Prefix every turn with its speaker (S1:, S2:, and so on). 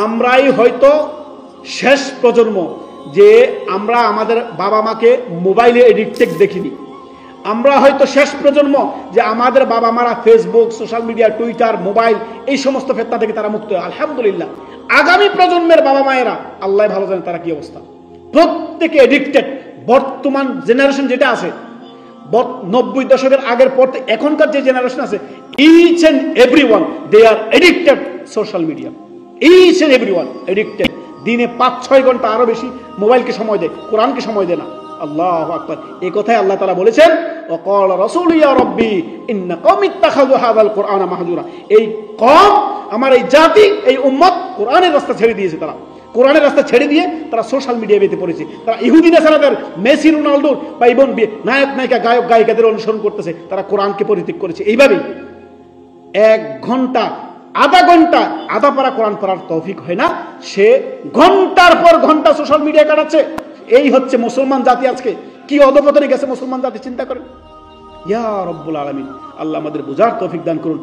S1: আমরাই হয়তো শেষ প্রজন্ম যে আমরা আমাদের বাবা মাকে মোবাইলে এডিক্টেড দেখিনি। আমরা হয়তো শেষ প্রজন্ম যে আমাদের বাবা মারা Facebook, social media, Twitter, mobile এই সমস্ত ফেতনা থেকে তারা মুক্ত। আলহামদুলিল্লাহ, আগামী প্রজন্মের বাবা মায়েরা আল্লাহ ভালো জানেন তারা কি অবস্থা। প্রত্যেকে এডিক্টেড। বর্তমান জেনারেশন যেটা আছে, 90 দশকের আগের পর এখনকার যে জেনারেশন আছে, each and everyone they are addicted social media. Each and everyone addicted. দিনে 5-6 ঘন্টা আরো বেশি মোবাইলকে সময় দেয়, কোরআনকে সময় দেয় না। আল্লাহু আকবার। এই কথাই আল্লাহ তাআলা বলেছেন, ওয়াকাল রাসূলু ইয়া রাব্বি ইন্না কওমি ইত্তাখাযু হাযাল কুরআনা মাহজুরা। এই কওম, আমার এই জাতি, এই উম্মত কোরআনের রাস্তা ছেড়ে দিয়েছে। তারা কোরআনের রাস্তা ছেড়ে দিয়ে তারা সোশ্যাল মিডিয়ায় বেঁধে পড়েছে। তারা ইহুদি নাসারাদের, মেসি, রোনালদো বা ইবন নায়ক নায়িকা, গায়ক গায়িকাদের অনুসরণ করতেছে। তারা কোরআনকে পরিত্যাগ করেছে। এইভাবেই 1 ঘন্টা, আধা ঘন্টা, আধা পারা কোরআন পড়ার তৌফিক হয় না, সে ঘন্টার পর ঘন্টা সোশ্যাল মিডিয়া কাটাচ্ছে। এই হচ্ছে মুসলমান জাতি। আজকে কি অধপতনে গেছে মুসলমান জাতি, চিন্তা করেন। ইয়া রব্বুল আলামিন, আল্লাহ আমাদের বুঝার তৌফিক দান করুন।